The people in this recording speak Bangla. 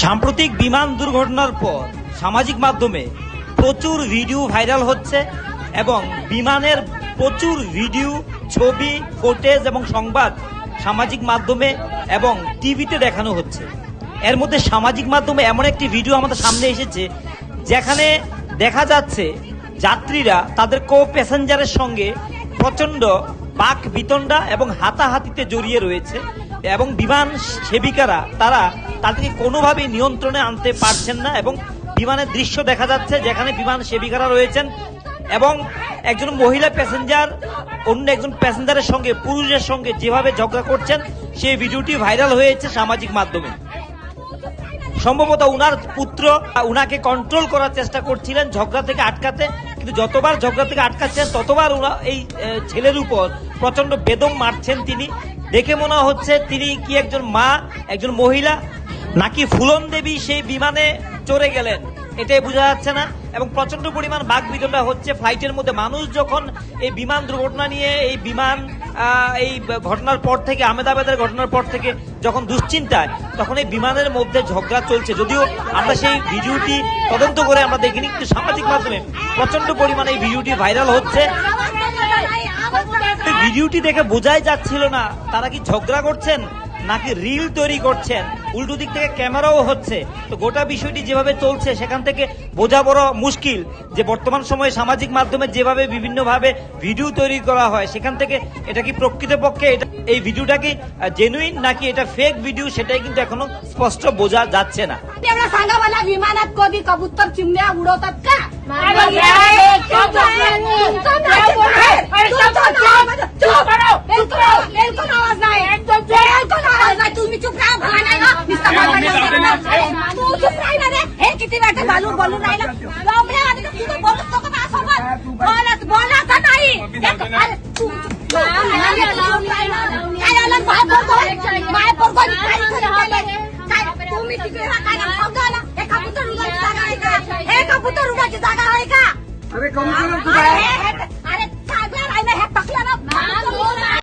সাম্প্রতিক বিমান দুর্ঘটনার পর সামাজিক মাধ্যমে প্রচুর ভিডিও ভাইরাল হচ্ছে এবং বিমানের প্রচুর ভিডিও, ছবি, ফুটেজ এবং সংবাদ সামাজিক মাধ্যমে এবং টিভিতে দেখানো হচ্ছে। এর মধ্যে সামাজিক মাধ্যমে এমন একটি ভিডিও আমাদের সামনে এসেছে যেখানে দেখা যাচ্ছে যাত্রীরা তাদের কো প্যাসেঞ্জারের সঙ্গে প্রচণ্ড বাক বিতণ্ডা এবং হাতাহাতিতে জড়িয়ে রয়েছে এবং বিমান সেবিকারা তারা তাদেরকে কোনোভাবেই নিয়ন্ত্রণে আনতে পারছেন না এবং বিমানের দৃশ্য দেখা যাচ্ছে যেখানে বিমান সেবিকারা রয়েছেন এবং একজন মহিলা প্যাসেঞ্জার অন্য একজন প্যাসেঞ্জারের সঙ্গে, পুরুষের সঙ্গে যেভাবে ঝগড়া করছেন সেই ভিডিওটি ভাইরাল হয়েছে সামাজিক মাধ্যমে। সম্ভবত উনার পুত্র উনাকে কন্ট্রোল করার চেষ্টা করছিলেন ঝগড়া থেকে আটকাতে, কিন্তু যতবার ঝগড়া থেকে আটকাচ্ছেন ততবার উনা এই ছেলের উপর প্রচন্ড বেদম মারছেন তিনি। দেখে মনে হচ্ছে তিনি কি একজন মা, একজন মহিলা, নাকি ফুলন দেবী সেই বিমানে চড়ে গেলেন এটাই বোঝা যাচ্ছে না এবং প্রচন্ড পরিমাণ বাক বিতণ্ডা হচ্ছে ফ্লাইটের মধ্যে। মানুষ যখন এই বিমান দুর্ঘটনা নিয়ে এই বিমান এই ঘটনার পর থেকে, আহমেদাবাদের ঘটনার পর থেকে যখন দুশ্চিন্তায়, তখন এই বিমানের মধ্যে ঝগড়া চলছে। যদিও আমরা সেই ভিডিওটি তদন্ত করে আমরা দেখিনি, কিন্তু সামাজিক মাধ্যমে প্রচন্ড পরিমাণে এই ভিডিওটি ভাইরাল হচ্ছে। ভিডিওটি দেখে বোঝাই যাচ্ছিল না তারা কি ঝগড়া করছেন নাকি রিল তৈরি করছেন। উল্টো দিক থেকে ক্যামেরাও হচ্ছে। তো গোটা বিষয়টি যেভাবে চলছে সেখান থেকে বোঝা বড় মুশকিল যে বর্তমান সময়ে সামাজিক মাধ্যমে যেভাবে বিভিন্নভাবে ভিডিও তৈরি করা হয় সেখান থেকে এটা কি প্রকৃতপক্ষে এই ভিডিওটা কি জেনুইন নাকি এটা ফেক ভিডিও সেটাই কিন্তু এখনো স্পষ্ট বোঝা যাচ্ছে না। विमानात कधी कबूतर चिमण्या उडवतात का? तुम्ही चुप राहा, भला नाही ना. तू चुप राही ना रे. हे किती वेळ बालूर बोलून राहिलं. लोंबड्यावानी तर तू तर बोलूच नको माझ्यासोबत. बोलायचं नाही. काय आलं बाय बोलतो बाय बोलतो तुम्ही तिकडे समजावला. हे कबूतर उडायची जागा आहे का? हे कबूतर उडायची जागा आहे का? अरे कबूतर